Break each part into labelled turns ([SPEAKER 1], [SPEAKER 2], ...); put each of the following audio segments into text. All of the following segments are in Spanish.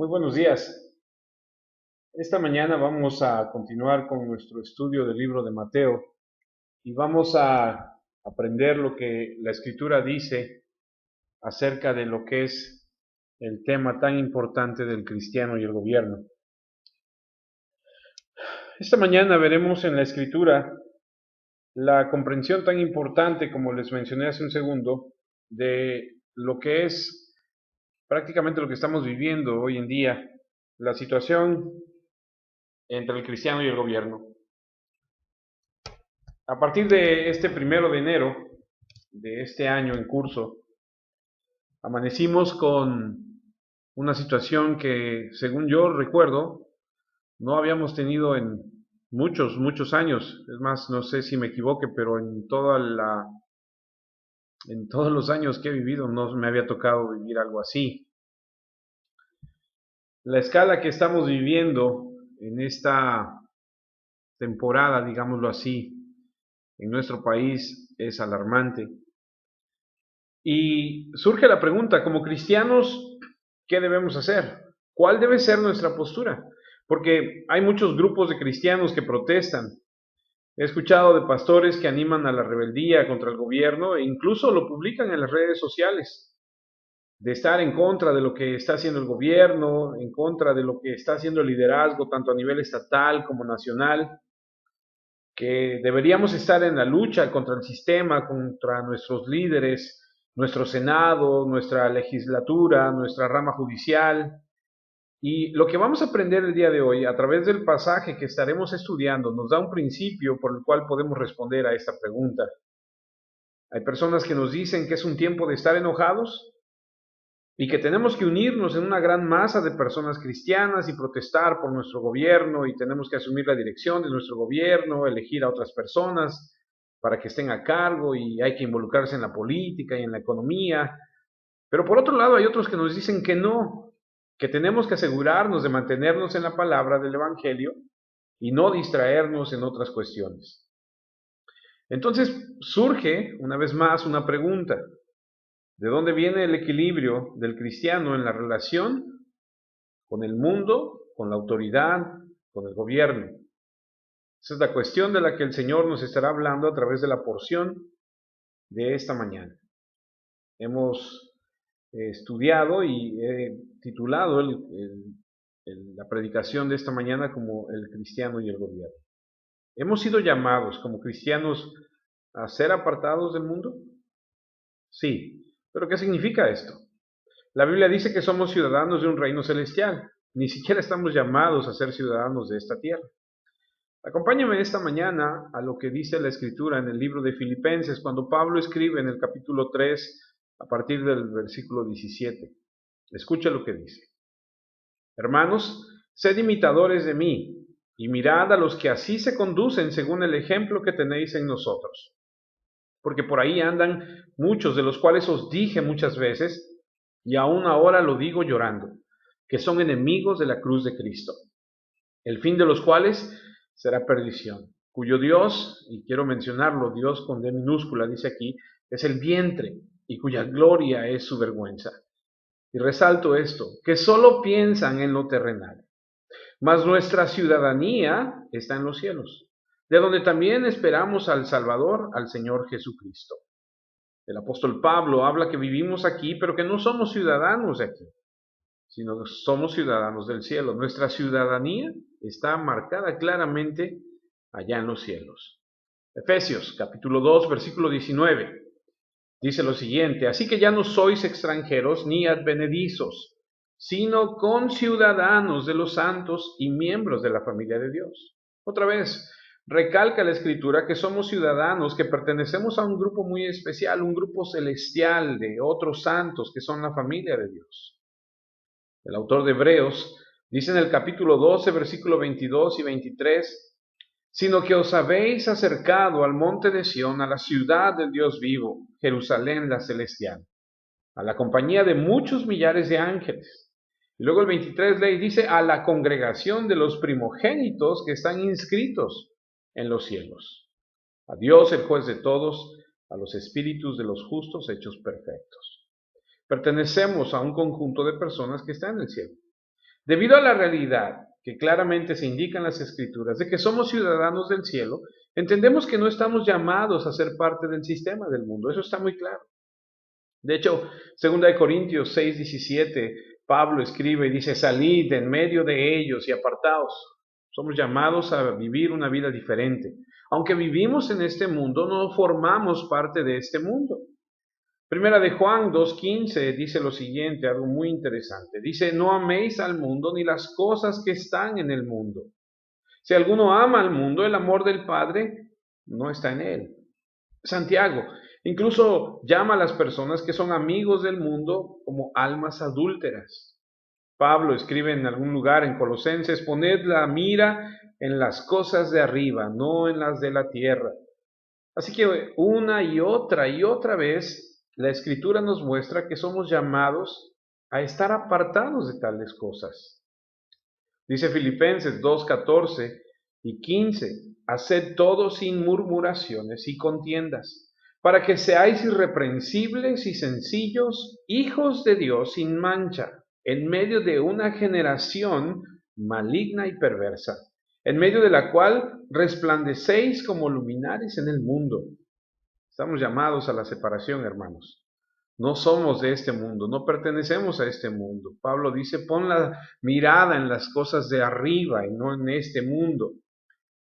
[SPEAKER 1] Muy buenos días. Esta mañana vamos a continuar con nuestro estudio del libro de Mateo y vamos a aprender lo que la Escritura dice acerca de lo que es el tema tan importante del cristiano y el gobierno. Esta mañana veremos en la Escritura la comprensión tan importante, como les mencioné hace un segundo, de lo que es prácticamente lo que estamos viviendo hoy en día, la situación entre el cristiano y el gobierno. A partir de este 1 de enero de este año en curso, amanecimos con una situación que, según yo recuerdo, no habíamos tenido en muchos años. Es más, no sé si me equivoque, pero en todos los años que he vivido no me había tocado vivir algo así. La escala que estamos viviendo en esta temporada, digámoslo así, en nuestro país es alarmante. Y surge la pregunta, como cristianos, ¿qué debemos hacer? ¿Cuál debe ser nuestra postura? Porque hay muchos grupos de cristianos que protestan. He escuchado de pastores que animan a la rebeldía contra el gobierno e incluso lo publican en las redes sociales, de estar en contra de lo que está haciendo el gobierno, en contra de lo que está haciendo el liderazgo, tanto a nivel estatal como nacional, que deberíamos estar en la lucha contra el sistema, contra nuestros líderes, nuestro Senado, nuestra legislatura, nuestra rama judicial. Y lo que vamos a aprender el día de hoy, a través del pasaje que estaremos estudiando, nos da un principio por el cual podemos responder a esta pregunta. Hay personas que nos dicen que es un tiempo de estar enojados y que tenemos que unirnos en una gran masa de personas cristianas y protestar por nuestro gobierno, y tenemos que asumir la dirección de nuestro gobierno, elegir a otras personas para que estén a cargo, y hay que involucrarse en la política y en la economía. Pero por otro lado hay otros que nos dicen que no, que tenemos que asegurarnos de mantenernos en la palabra del Evangelio y no distraernos en otras cuestiones. Entonces surge una vez más una pregunta: ¿de dónde viene el equilibrio del cristiano en la relación con el mundo, con la autoridad, con el gobierno? Esa es la cuestión de la que el Señor nos estará hablando a través de la porción de esta mañana. Hemos estudiado y he titulado la predicación de esta mañana como el cristiano y el gobierno. ¿Hemos sido llamados como cristianos a ser apartados del mundo? Sí, pero ¿qué significa esto? La Biblia dice que somos ciudadanos de un reino celestial. Ni siquiera estamos llamados a ser ciudadanos de esta tierra. Acompáñame esta mañana a lo que dice la Escritura en el libro de Filipenses, cuando Pablo escribe en el capítulo 3, a partir del versículo 17. Escucha lo que dice. Hermanos, sed imitadores de mí, y mirad a los que así se conducen según el ejemplo que tenéis en nosotros. Porque por ahí andan muchos, de los cuales os dije muchas veces, y aún ahora lo digo llorando, que son enemigos de la cruz de Cristo, el fin de los cuales será perdición, cuyo Dios, y quiero mencionarlo, Dios con D minúscula dice aquí, es el vientre, y cuya gloria es su vergüenza. Y resalto esto, que solo piensan en lo terrenal, mas nuestra ciudadanía está en los cielos, de donde también esperamos al Salvador, al Señor Jesucristo. El apóstol Pablo habla que vivimos aquí, pero que no somos ciudadanos de aquí, sino que somos ciudadanos del cielo. Nuestra ciudadanía está marcada claramente allá en los cielos. Efesios capítulo 2, versículo 19, dice lo siguiente: así que ya no sois extranjeros ni advenedizos, sino conciudadanos de los santos y miembros de la familia de Dios. Otra vez, recalca la Escritura que somos ciudadanos, que pertenecemos a un grupo muy especial, un grupo celestial de otros santos que son la familia de Dios. El autor de Hebreos dice en el capítulo 12, versículo 22 y 23, sino que os habéis acercado al monte de Sión, a la ciudad del Dios vivo, Jerusalén la celestial, a la compañía de muchos millares de ángeles. Y luego el 23 ley dice, a la congregación de los primogénitos que están inscritos en los cielos. A Dios, el juez de todos, a los espíritus de los justos hechos perfectos. Pertenecemos a un conjunto de personas que están en el cielo. Debido a la realidad que claramente se indica en las Escrituras de que somos ciudadanos del cielo, entendemos que no estamos llamados a ser parte del sistema del mundo. Eso está muy claro. De hecho, 2 Corintios 6:17, Pablo escribe y dice, salid en medio de ellos y apartaos. Somos llamados a vivir una vida diferente. Aunque vivimos en este mundo, no formamos parte de este mundo. Primera de Juan 2:15 dice lo siguiente, algo muy interesante. Dice, no améis al mundo ni las cosas que están en el mundo. Si alguno ama al mundo, el amor del Padre no está en él. Santiago incluso llama a las personas que son amigos del mundo como almas adúlteras. Pablo escribe en algún lugar en Colosenses, poned la mira en las cosas de arriba, no en las de la tierra. Así que una y otra vez la Escritura nos muestra que somos llamados a estar apartados de tales cosas. Dice Filipenses 2:14 y 15, haced todo sin murmuraciones y contiendas, para que seáis irreprensibles y sencillos, hijos de Dios sin mancha, en medio de una generación maligna y perversa, en medio de la cual resplandecéis como luminares en el mundo. Estamos llamados a la separación, hermanos. No somos de este mundo, no pertenecemos a este mundo. Pablo dice, pon la mirada en las cosas de arriba y no en este mundo.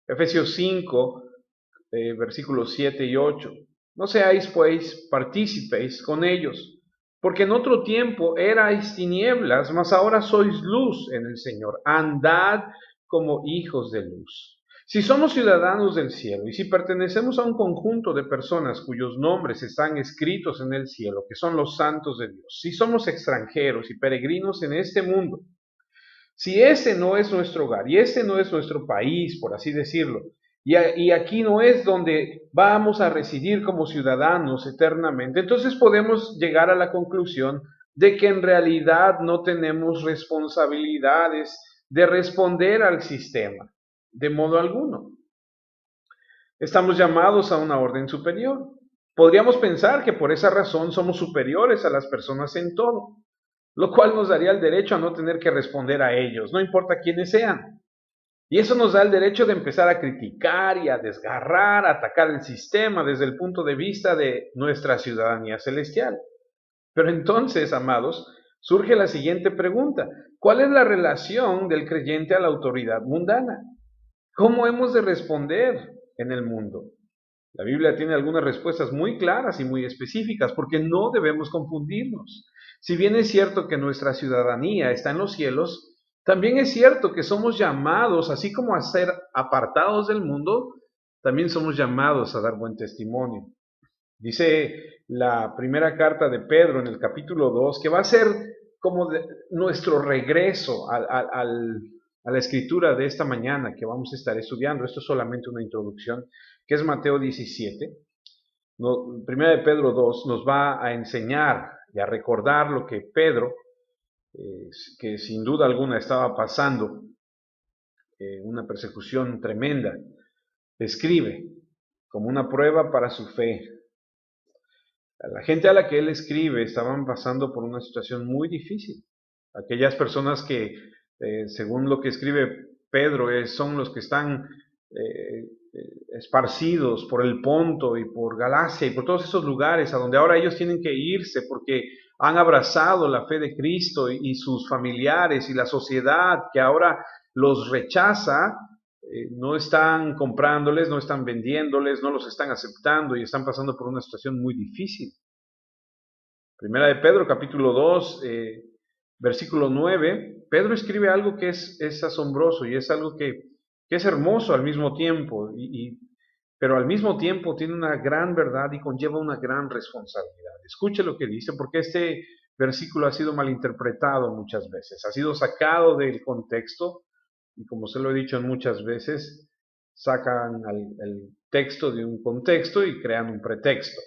[SPEAKER 1] Efesios 5, versículos 7 y 8. No seáis pues partícipes con ellos, porque en otro tiempo erais tinieblas, mas ahora sois luz en el Señor. Andad como hijos de luz. Si somos ciudadanos del cielo y si pertenecemos a un conjunto de personas cuyos nombres están escritos en el cielo, que son los santos de Dios, si somos extranjeros y peregrinos en este mundo, si este no es nuestro hogar y este no es nuestro país, por así decirlo, y aquí no es donde vamos a residir como ciudadanos eternamente, entonces podemos llegar a la conclusión de que en realidad no tenemos responsabilidades de responder al sistema, de modo alguno. Estamos llamados a una orden superior. Podríamos pensar que por esa razón somos superiores a las personas en todo, lo cual nos daría el derecho a no tener que responder a ellos, no importa quiénes sean. Y eso nos da el derecho de empezar a criticar y a desgarrar, a atacar el sistema desde el punto de vista de nuestra ciudadanía celestial. Pero entonces, amados, surge la siguiente pregunta. ¿Cuál es la relación del creyente a la autoridad mundana? ¿Cómo hemos de responder en el mundo? La Biblia tiene algunas respuestas muy claras y muy específicas porque no debemos confundirnos. Si bien es cierto que nuestra ciudadanía está en los cielos, también es cierto que somos llamados, así como a ser apartados del mundo, también somos llamados a dar buen testimonio. Dice la primera carta de Pedro en el capítulo 2 que va a ser como nuestro regreso a la escritura de esta mañana que vamos a estar estudiando. Esto es solamente una introducción, que es Mateo 17. Primera de Pedro 2 nos va a enseñar y a recordar lo que Pedro, que sin duda alguna estaba pasando una persecución tremenda, escribe como una prueba para su fe. La gente a la que él escribe estaban pasando por una situación muy difícil. Aquellas personas que, según lo que escribe Pedro, son los que están esparcidos por el Ponto y por Galacia y por todos esos lugares a donde ahora ellos tienen que irse porque han abrazado la fe de Cristo y sus familiares y la sociedad que ahora los rechaza, no están comprándoles, no están vendiéndoles, no los están aceptando y están pasando por una situación muy difícil. Primera de Pedro, capítulo 2, versículo 9, Pedro escribe algo que es asombroso y es algo que es hermoso al mismo tiempo, pero al mismo tiempo tiene una gran verdad y conlleva una gran responsabilidad. Escuche lo que dice, porque este versículo ha sido malinterpretado muchas veces, ha sido sacado del contexto, y como se lo he dicho muchas veces, sacan el texto de un contexto y crean un pretexto.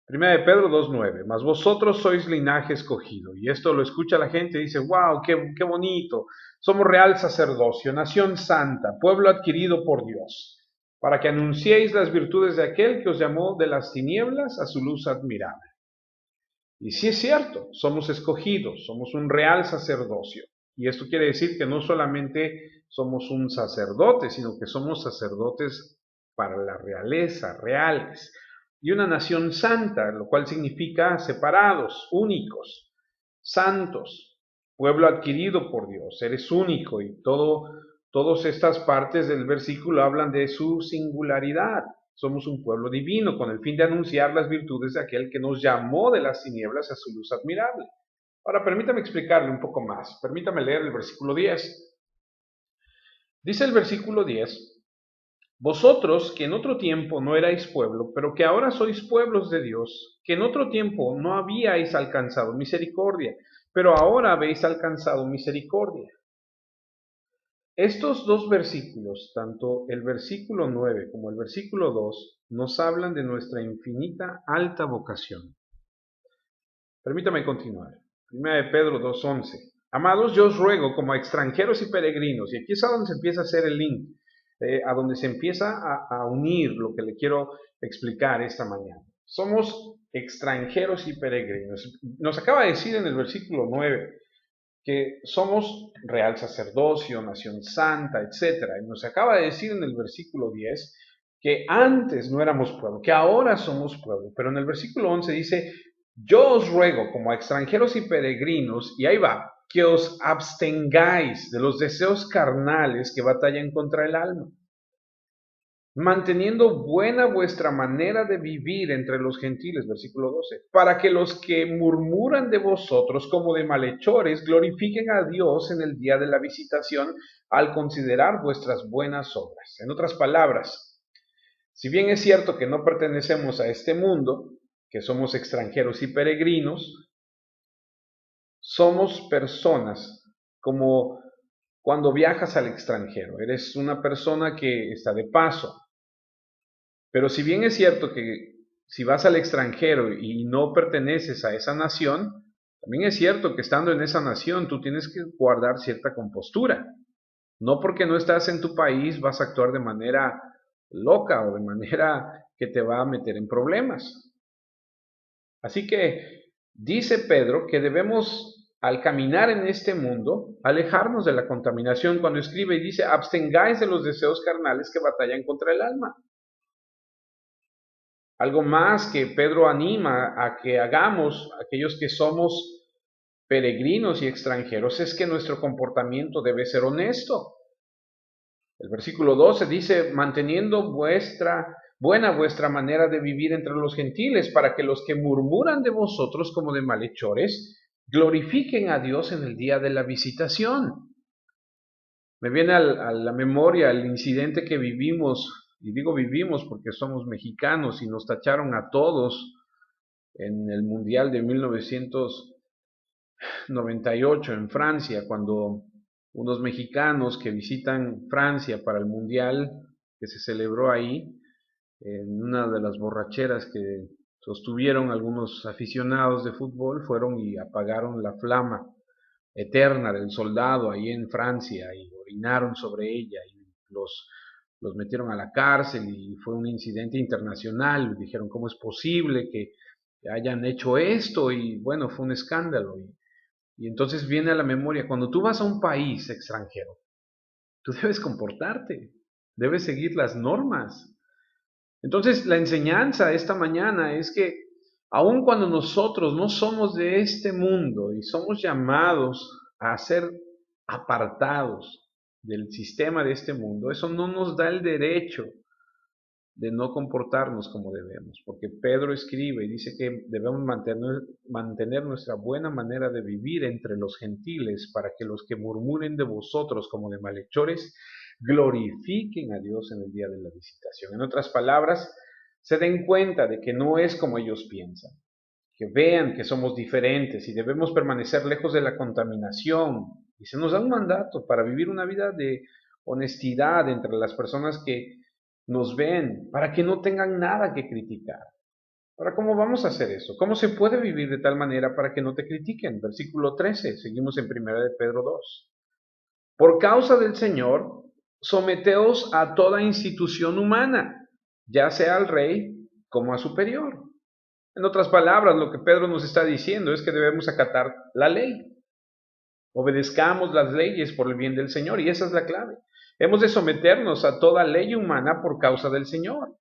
[SPEAKER 1] Primera de Pedro 2:9, mas vosotros sois linaje escogido. Y esto lo escucha la gente y dice, wow, qué bonito. Somos real sacerdocio, nación santa, pueblo adquirido por Dios, para que anunciéis las virtudes de aquel que os llamó de las tinieblas a su luz admirable. Y sí es cierto, somos escogidos, somos un real sacerdocio. Y esto quiere decir que no solamente somos un sacerdote, sino que somos sacerdotes para la realeza, reales, y una nación santa, lo cual significa separados, únicos, santos, pueblo adquirido por Dios, eres único y todas estas partes del versículo hablan de su singularidad. Somos un pueblo divino con el fin de anunciar las virtudes de aquel que nos llamó de las tinieblas a su luz admirable. Ahora permítame explicarle un poco más. Permítame leer el versículo 10. Dice el versículo 10: vosotros que en otro tiempo no erais pueblo, pero que ahora sois pueblos de Dios, que en otro tiempo no habíais alcanzado misericordia, pero ahora habéis alcanzado misericordia. Estos dos versículos, tanto el versículo 9 como el versículo 2, nos hablan de nuestra infinita alta vocación. Permítame continuar. 1 de Pedro 2:11. Amados, yo os ruego como a extranjeros y peregrinos, y aquí es a donde se empieza a hacer el link, a donde se empieza a unir lo que le quiero explicar esta mañana. Somos extranjeros y peregrinos. Nos acaba de decir en el versículo 9 que somos real sacerdocio, nación santa, etc. Y nos acaba de decir en el versículo 10 que antes no éramos pueblo, que ahora somos pueblo. Pero en el versículo 11 dice: yo os ruego como a extranjeros y peregrinos, y ahí va, que os abstengáis de los deseos carnales que batallan contra el alma, manteniendo buena vuestra manera de vivir entre los gentiles, versículo 12, para que los que murmuran de vosotros como de malhechores glorifiquen a Dios en el día de la visitación al considerar vuestras buenas obras. En otras palabras, si bien es cierto que no pertenecemos a este mundo, que somos extranjeros y peregrinos, somos personas como cuando viajas al extranjero. Eres una persona que está de paso. Pero si bien es cierto que si vas al extranjero y no perteneces a esa nación, también es cierto que estando en esa nación tú tienes que guardar cierta compostura. No porque no estás en tu país vas a actuar de manera loca o de manera que te va a meter en problemas. Así que dice Pedro que debemos, al caminar en este mundo, alejarnos de la contaminación. Cuando escribe y dice: abstengáis de los deseos carnales que batallan contra el alma. Algo más que Pedro anima a que hagamos aquellos que somos peregrinos y extranjeros es que nuestro comportamiento debe ser honesto. El versículo 12 dice: manteniendo buena vuestra manera de vivir entre los gentiles, para que los que murmuran de vosotros como de malhechores glorifiquen a Dios en el día de la visitación. Me viene a la memoria el incidente que vivimos, y digo vivimos porque somos mexicanos y nos tacharon a todos en el Mundial de 1998 en Francia, cuando unos mexicanos que visitan Francia para el Mundial que se celebró ahí, en una de las borracheras que sostuvieron algunos aficionados de fútbol, fueron y apagaron la flama eterna del soldado ahí en Francia y orinaron sobre ella y los metieron a la cárcel y fue un incidente internacional. Dijeron: ¿cómo es posible que hayan hecho esto? Y bueno, fue un escándalo. Y entonces viene a la memoria, cuando tú vas a un país extranjero, tú debes comportarte, debes seguir las normas. Entonces la enseñanza esta mañana es que aun cuando nosotros no somos de este mundo y somos llamados a ser apartados del sistema de este mundo, eso no nos da el derecho de no comportarnos como debemos, porque Pedro escribe y dice que debemos mantener nuestra buena manera de vivir entre los gentiles, para que los que murmuren de vosotros como de malhechores glorifiquen a Dios en el día de la visitación. En otras palabras, se den cuenta de que no es como ellos piensan, que vean que somos diferentes y debemos permanecer lejos de la contaminación. Y se nos da un mandato para vivir una vida de honestidad entre las personas que nos ven, para que no tengan nada que criticar. Ahora, ¿cómo vamos a hacer eso? ¿Cómo se puede vivir de tal manera para que no te critiquen? Versículo 13, seguimos en 1 de Pedro 2. Por causa del Señor, someteos a toda institución humana, ya sea al rey como a superior. En otras palabras, lo que Pedro nos está diciendo es que debemos acatar la ley. Obedezcamos las leyes por el bien del Señor, y esa es la clave. Hemos de someternos a toda ley humana por causa del Señor.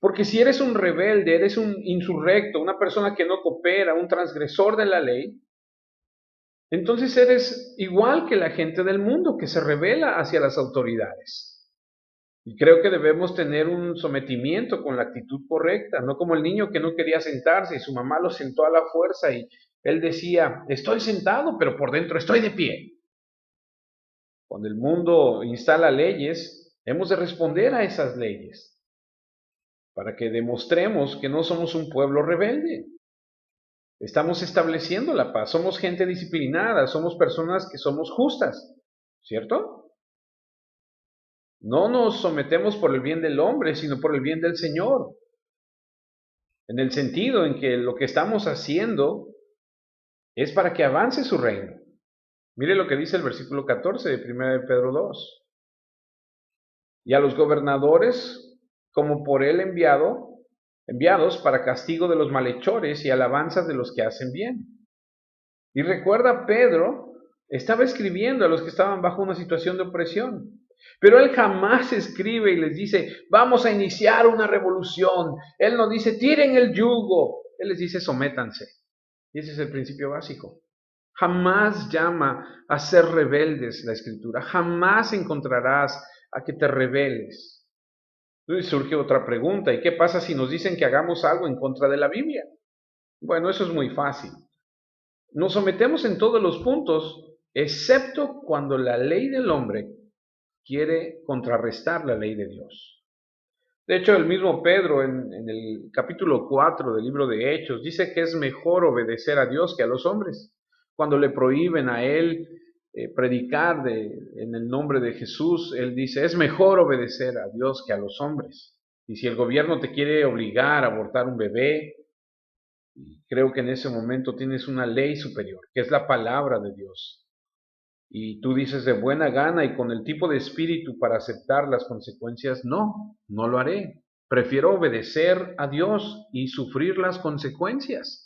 [SPEAKER 1] Porque si eres un rebelde, eres un insurrecto, una persona que no coopera, un transgresor de la ley, entonces eres igual que la gente del mundo que se rebela hacia las autoridades. Y creo que debemos tener un sometimiento con la actitud correcta, no como el niño que no quería sentarse y su mamá lo sentó a la fuerza y él decía, estoy sentado, pero por dentro estoy de pie. Cuando el mundo instala leyes, hemos de responder a esas leyes para que demostremos que no somos un pueblo rebelde. Estamos estableciendo la paz, somos gente disciplinada, somos personas que somos justas, ¿cierto? No nos sometemos por el bien del hombre, sino por el bien del Señor, en el sentido en que lo que estamos haciendo es para que avance su reino. Mire lo que dice el versículo 14 de 1 de Pedro 2. Y a los gobernadores, como por él enviados para castigo de los malhechores y alabanza de los que hacen bien. Y recuerda, Pedro estaba escribiendo a los que estaban bajo una situación de opresión. Pero él jamás escribe y les dice, vamos a iniciar una revolución. Él no dice, tiren el yugo. Él les dice, sométanse. Y ese es el principio básico. Jamás llama a ser rebeldes la Escritura. Jamás encontrarás a que te rebeles. Entonces surge otra pregunta. ¿Y qué pasa si nos dicen que hagamos algo en contra de la Biblia? Bueno, eso es muy fácil. Nos sometemos en todos los puntos, excepto cuando la ley del hombre quiere contrarrestar la ley de Dios. De hecho, el mismo Pedro en el capítulo 4 del libro de Hechos dice que es mejor obedecer a Dios que a los hombres. Cuando le prohíben a él predicar en el nombre de Jesús, él dice, es mejor obedecer a Dios que a los hombres. Y si el gobierno te quiere obligar a abortar un bebé, creo que en ese momento tienes una ley superior, que es la palabra de Dios. Y tú dices de buena gana y con el tipo de espíritu para aceptar las consecuencias, no lo haré. Prefiero obedecer a Dios y sufrir las consecuencias.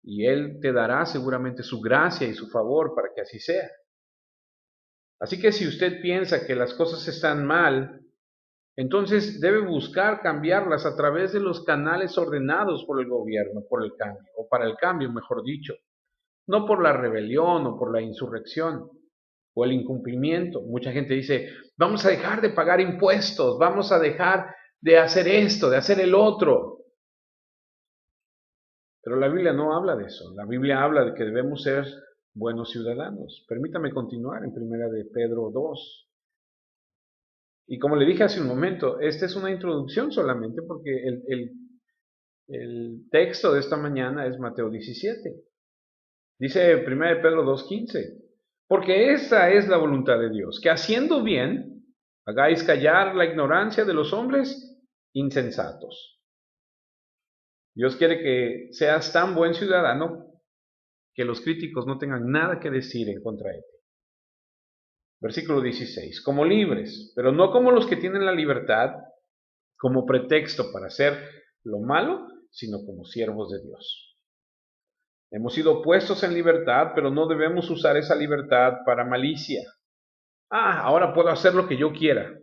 [SPEAKER 1] Y Él te dará seguramente su gracia y su favor para que así sea. Así que si usted piensa que las cosas están mal, entonces debe buscar cambiarlas a través de los canales ordenados por el gobierno, por el cambio, o para el cambio, mejor dicho. No por la rebelión o por la insurrección o el incumplimiento. Mucha gente dice, vamos a dejar de pagar impuestos, vamos a dejar de hacer esto, de hacer el otro. Pero la Biblia no habla de eso. La Biblia habla de que debemos ser buenos ciudadanos. Permítame continuar en 1 de Pedro 2. Y como le dije hace un momento, esta es una introducción solamente porque el texto de esta mañana es Mateo 17. Dice 1 de Pedro 2:15, porque esa es la voluntad de Dios, que haciendo bien, hagáis callar la ignorancia de los hombres insensatos. Dios quiere que seas tan buen ciudadano que los críticos no tengan nada que decir en contra de ti. Versículo 16, como libres, pero no como los que tienen la libertad como pretexto para hacer lo malo, sino como siervos de Dios. Hemos sido puestos en libertad, pero no debemos usar esa libertad para malicia. Ahora puedo hacer lo que yo quiera.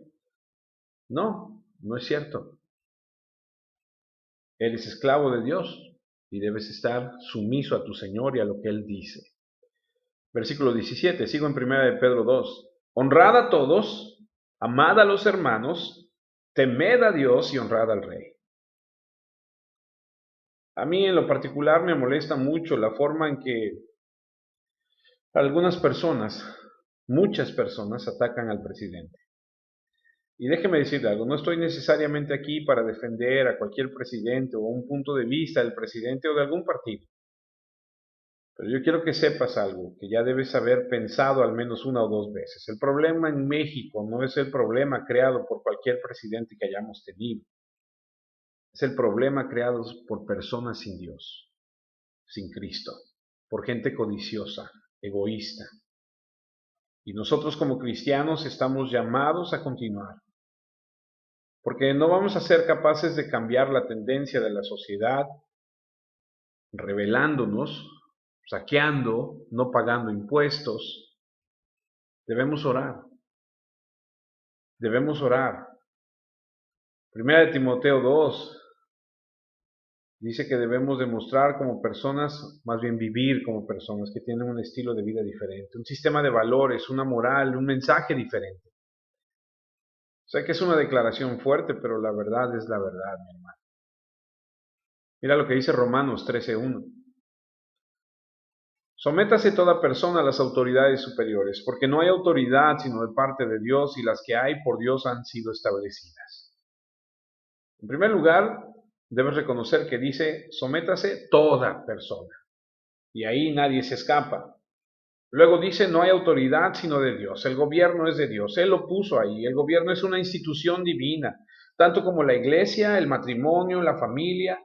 [SPEAKER 1] No es cierto. Eres esclavo de Dios y debes estar sumiso a tu Señor y a lo que Él dice. Versículo 17, sigo en 1 de Pedro 2. Honrad a todos, amad a los hermanos, temed a Dios y honrad al Rey. A mí en lo particular me molesta mucho la forma en que algunas personas, muchas personas, atacan al presidente. Y déjeme decirle algo, no estoy necesariamente aquí para defender a cualquier presidente o un punto de vista del presidente o de algún partido. Pero yo quiero que sepas algo, que ya debes haber pensado al menos una o dos veces. El problema en México no es el problema creado por cualquier presidente que hayamos tenido. Es el problema creado por personas sin Dios, sin Cristo, por gente codiciosa, egoísta. Y nosotros como cristianos estamos llamados a continuar. Porque no vamos a ser capaces de cambiar la tendencia de la sociedad rebelándonos saqueando, no pagando impuestos. Debemos orar. Debemos orar. Primera de Timoteo 2 dice que debemos demostrar como personas, más bien vivir como personas que tienen un estilo de vida diferente, un sistema de valores, una moral, un mensaje diferente. Sé que es una declaración fuerte, pero la verdad es la verdad, mi hermano. Mira lo que dice Romanos 13:1. Sométase toda persona a las autoridades superiores, porque no hay autoridad sino de parte de Dios, y las que hay por Dios han sido establecidas. En primer lugar, debes reconocer que dice, sométase toda persona, y ahí nadie se escapa. Luego dice, no hay autoridad sino de Dios, el gobierno es de Dios, Él lo puso ahí, el gobierno es una institución divina, tanto como la iglesia, el matrimonio, la familia,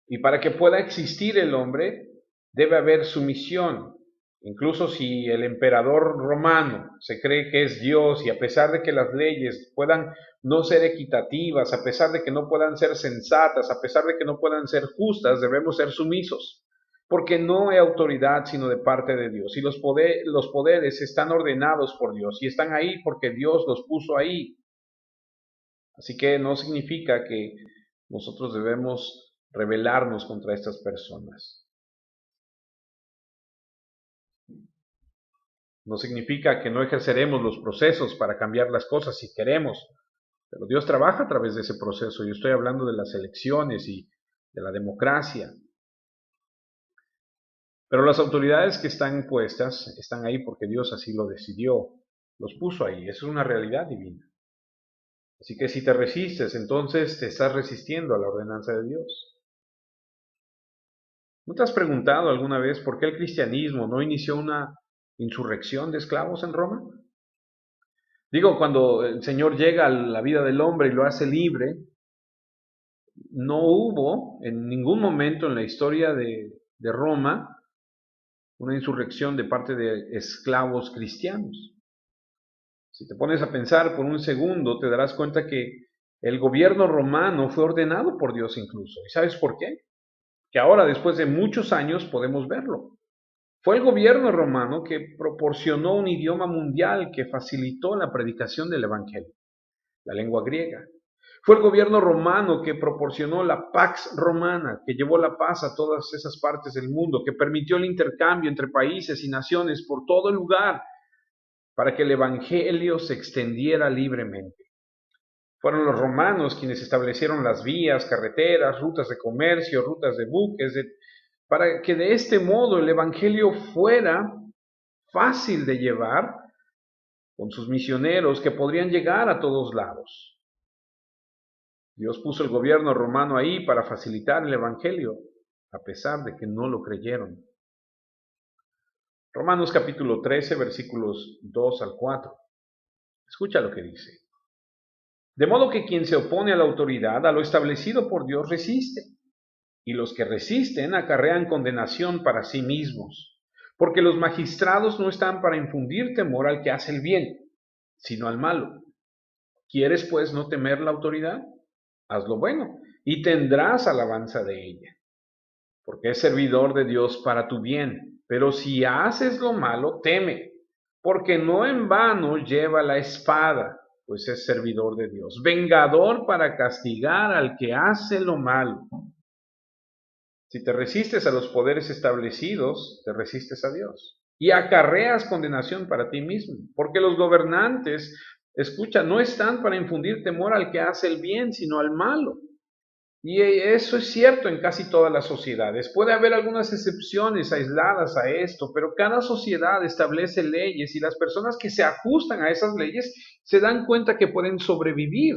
[SPEAKER 1] y para que pueda existir el hombre, debe haber sumisión. Incluso si el emperador romano se cree que es Dios y a pesar de que las leyes puedan no ser equitativas, a pesar de que no puedan ser sensatas, a pesar de que no puedan ser justas, debemos ser sumisos, porque no hay autoridad sino de parte de Dios. Y los poderes están ordenados por Dios y están ahí porque Dios los puso ahí. Así que no significa que nosotros debemos rebelarnos contra estas personas. No significa que no ejerceremos los procesos para cambiar las cosas si queremos, pero Dios trabaja a través de ese proceso. Yo estoy hablando de las elecciones y de la democracia. Pero las autoridades que están puestas están ahí porque Dios así lo decidió, los puso ahí. Eso es una realidad divina. Así que si te resistes, entonces te estás resistiendo a la ordenanza de Dios. ¿No te has preguntado alguna vez por qué el cristianismo no inició una insurrección de esclavos en Roma? Digo, cuando el Señor llega a la vida del hombre y lo hace libre, no hubo en ningún momento en la historia de Roma una insurrección de parte de esclavos cristianos. Si te pones a pensar por un segundo, te darás cuenta que el gobierno romano fue ordenado por Dios incluso. ¿Y sabes por qué? Que ahora, después de muchos años, podemos verlo. Fue el gobierno romano que proporcionó un idioma mundial que facilitó la predicación del Evangelio, la lengua griega. Fue el gobierno romano que proporcionó la Pax Romana, que llevó la paz a todas esas partes del mundo, que permitió el intercambio entre países y naciones por todo el lugar para que el Evangelio se extendiera libremente. Fueron los romanos quienes establecieron las vías, carreteras, rutas de comercio, rutas de buques, para que de este modo el Evangelio fuera fácil de llevar con sus misioneros que podrían llegar a todos lados. Dios puso el gobierno romano ahí para facilitar el Evangelio, a pesar de que no lo creyeron. Romanos capítulo 13, versículos 2 al 4. Escucha lo que dice. De modo que quien se opone a la autoridad, a lo establecido por Dios, resiste. Y los que resisten acarrean condenación para sí mismos. Porque los magistrados no están para infundir temor al que hace el bien, sino al malo. ¿Quieres pues no temer la autoridad? Haz lo bueno, y tendrás alabanza de ella, porque es servidor de Dios para tu bien. Pero si haces lo malo, teme, porque no en vano lleva la espada, pues es servidor de Dios, vengador para castigar al que hace lo malo. Si te resistes a los poderes establecidos, te resistes a Dios. Y acarreas condenación para ti mismo, porque los gobernantes, escucha, no están para infundir temor al que hace el bien, sino al malo. Y eso es cierto en casi todas las sociedades. Puede haber algunas excepciones aisladas a esto, pero cada sociedad establece leyes y las personas que se ajustan a esas leyes se dan cuenta que pueden sobrevivir.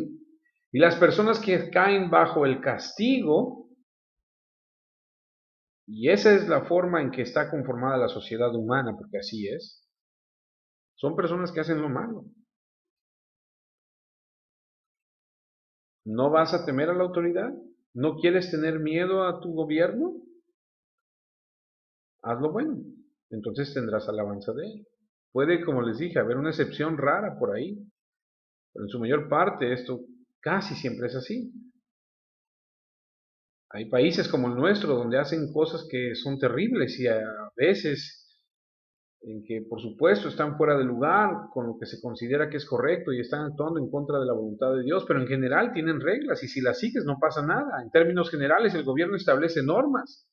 [SPEAKER 1] Y las personas que caen bajo el castigo, y esa es la forma en que está conformada la sociedad humana, porque así es, son personas que hacen lo malo. ¿No vas a temer a la autoridad? ¿No quieres tener miedo a tu gobierno? Haz lo bueno, entonces tendrás alabanza de él. Puede, como les dije, haber una excepción rara por ahí, pero en su mayor parte esto casi siempre es así. Hay países como el nuestro donde hacen cosas que son terribles y a veces en que por supuesto están fuera de lugar con lo que se considera que es correcto y están actuando en contra de la voluntad de Dios, pero en general tienen reglas y si las sigues no pasa nada. En términos generales el gobierno establece normas.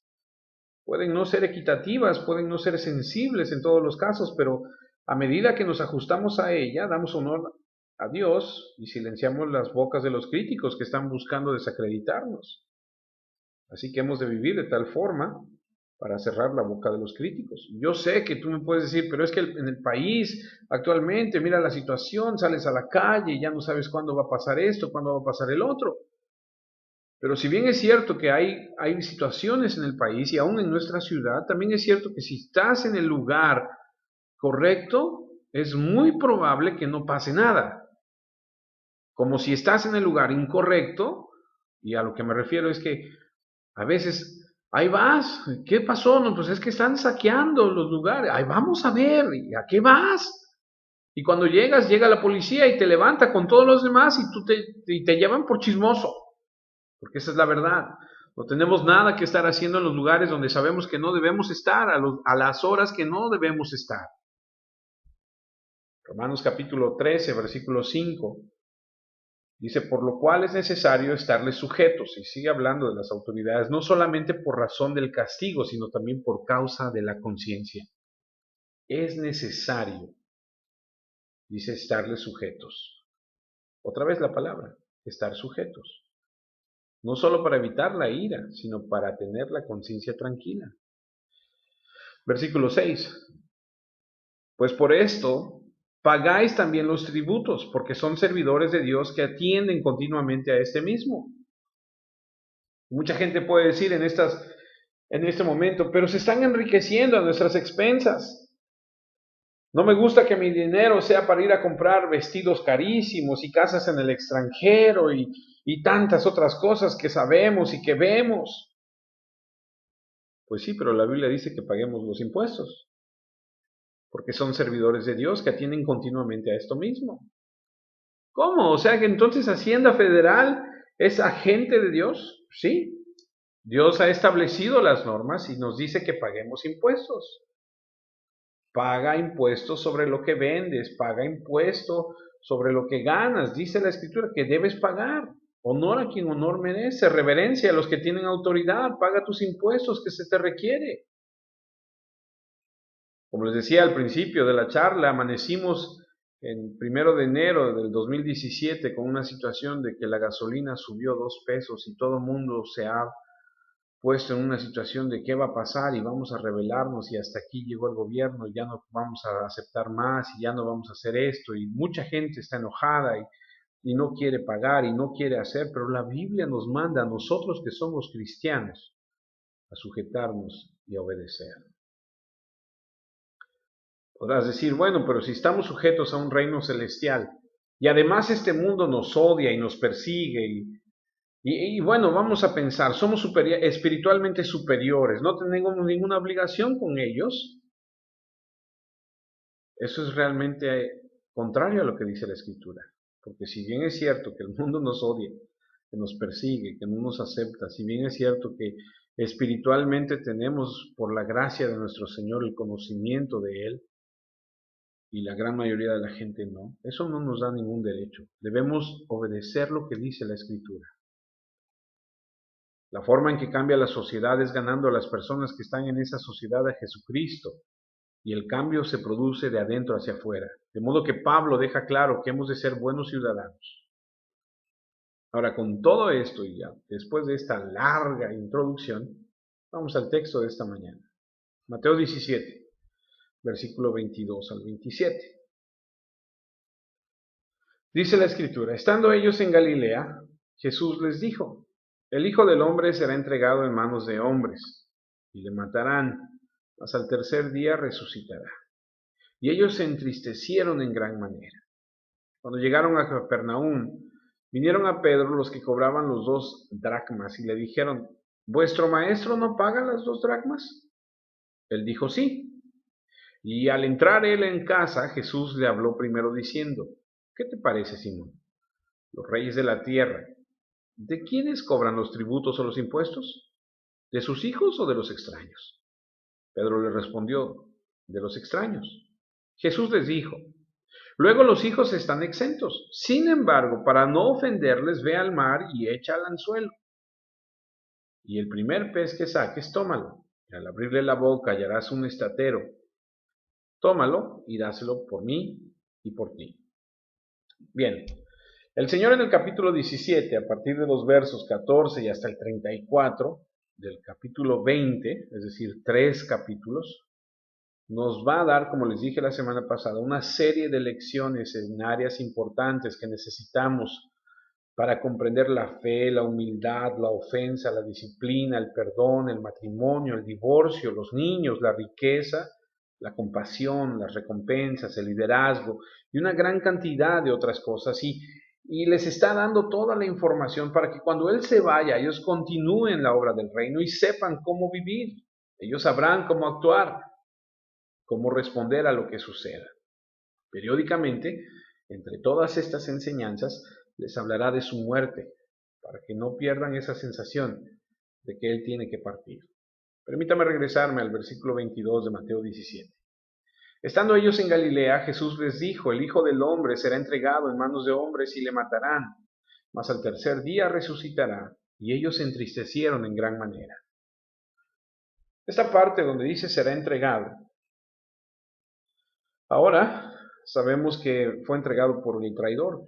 [SPEAKER 1] Pueden no ser equitativas, pueden no ser sensibles en todos los casos, pero a medida que nos ajustamos a ella, damos honor a Dios y silenciamos las bocas de los críticos que están buscando desacreditarnos. Así que hemos de vivir de tal forma para cerrar la boca de los críticos. Yo sé que tú me puedes decir, pero es que en el país actualmente, mira la situación, sales a la calle y ya no sabes cuándo va a pasar esto, cuándo va a pasar el otro. Pero si bien es cierto que hay situaciones en el país y aún en nuestra ciudad, también es cierto que si estás en el lugar correcto, es muy probable que no pase nada. Como si estás en el lugar incorrecto, y a lo que me refiero es que a veces, ahí vas, ¿qué pasó? No, pues es que están saqueando los lugares, ahí vamos a ver, ¿y a qué vas? Y cuando llegas, llega la policía y te levanta con todos los demás y te llevan por chismoso, porque esa es la verdad. No tenemos nada que estar haciendo en los lugares donde sabemos que no debemos estar, a las horas que no debemos estar. Romanos capítulo 13, versículo 5. Dice, por lo cual es necesario estarles sujetos, y sigue hablando de las autoridades, no solamente por razón del castigo, sino también por causa de la conciencia. Es necesario, dice, estarles sujetos. Otra vez la palabra, estar sujetos. No solo para evitar la ira, sino para tener la conciencia tranquila. Versículo 6. Pues por esto pagáis también los tributos, porque son servidores de Dios que atienden continuamente a este mismo. Mucha gente puede decir en este momento, pero se están enriqueciendo a nuestras expensas. No me gusta que mi dinero sea para ir a comprar vestidos carísimos y casas en el extranjero y tantas otras cosas que sabemos y que vemos. Pues sí, pero la Biblia dice que paguemos los impuestos, porque son servidores de Dios que atienden continuamente a esto mismo. ¿Cómo? O sea que entonces Hacienda Federal es agente de Dios. Sí, Dios ha establecido las normas y nos dice que paguemos impuestos. Paga impuestos sobre lo que vendes, paga impuesto sobre lo que ganas. Dice la Escritura que debes pagar. Honor a quien honor merece, reverencia a los que tienen autoridad, paga tus impuestos que se te requiere. Como les decía al principio de la charla, amanecimos en 1 de enero del 2017 con una situación de que la gasolina subió 2 pesos y todo el mundo se ha puesto en una situación de qué va a pasar y vamos a rebelarnos y hasta aquí llegó el gobierno y ya no vamos a aceptar más y ya no vamos a hacer esto y mucha gente está enojada y no quiere pagar y no quiere hacer, pero la Biblia nos manda a nosotros que somos cristianos a sujetarnos y a obedecer. Podrás decir, bueno, pero si estamos sujetos a un reino celestial y además este mundo nos odia y nos persigue y bueno, vamos a pensar, somos espiritualmente superiores, no tenemos ninguna obligación con ellos. Eso es realmente contrario a lo que dice la Escritura. Porque si bien es cierto que el mundo nos odia, que nos persigue, que no nos acepta, si bien es cierto que espiritualmente tenemos por la gracia de nuestro Señor el conocimiento de Él, y la gran mayoría de la gente no, eso no nos da ningún derecho. Debemos obedecer lo que dice la Escritura. La forma en que cambia la sociedad es ganando a las personas que están en esa sociedad a Jesucristo. Y el cambio se produce de adentro hacia afuera. De modo que Pablo deja claro que hemos de ser buenos ciudadanos. Ahora, con todo esto y ya, después de esta larga introducción, vamos al texto de esta mañana. Mateo 17, versículo 22 al 27. Dice la Escritura, estando ellos en Galilea, Jesús les dijo, el Hijo del Hombre será entregado en manos de hombres, y le matarán, mas al tercer día resucitará. Y ellos se entristecieron en gran manera. Cuando llegaron a Capernaum, vinieron a Pedro los que cobraban los 2 dracmas y le dijeron, ¿vuestro maestro no paga las 2 dracmas? Él dijo sí. Y al entrar él en casa, Jesús le habló primero diciendo, ¿qué te parece, Simón? Los reyes de la tierra ¿de quiénes cobran los tributos o los impuestos? ¿De sus hijos o de los extraños? Pedro le respondió, de los extraños. Jesús les dijo, luego los hijos están exentos. Sin embargo, para no ofenderles, ve al mar y echa al anzuelo. Y el primer pez que saques, tómalo. Y al abrirle la boca hallarás un estatero. Tómalo y dáselo por mí y por ti. Bien, el Señor en el capítulo 17, a partir de los versos 14 y hasta el 34, del capítulo 20, es decir, 3 capítulos, nos va a dar, como les dije la semana pasada, una serie de lecciones en áreas importantes que necesitamos para comprender la fe, la humildad, la ofensa, la disciplina, el perdón, el matrimonio, el divorcio, los niños, la riqueza, la compasión, las recompensas, el liderazgo y una gran cantidad de otras cosas. Y les está dando toda la información para que cuando Él se vaya, ellos continúen la obra del reino y sepan cómo vivir. Ellos sabrán cómo actuar, cómo responder a lo que suceda. Periódicamente, entre todas estas enseñanzas, les hablará de su muerte, para que no pierdan esa sensación de que Él tiene que partir. Permítame regresarme al versículo 22 de Mateo 17. Estando ellos en Galilea, Jesús les dijo, el Hijo del Hombre será entregado en manos de hombres y le matarán, mas al tercer día resucitará. Y ellos se entristecieron en gran manera. Esta parte donde dice será entregado, ahora sabemos que fue entregado por el traidor,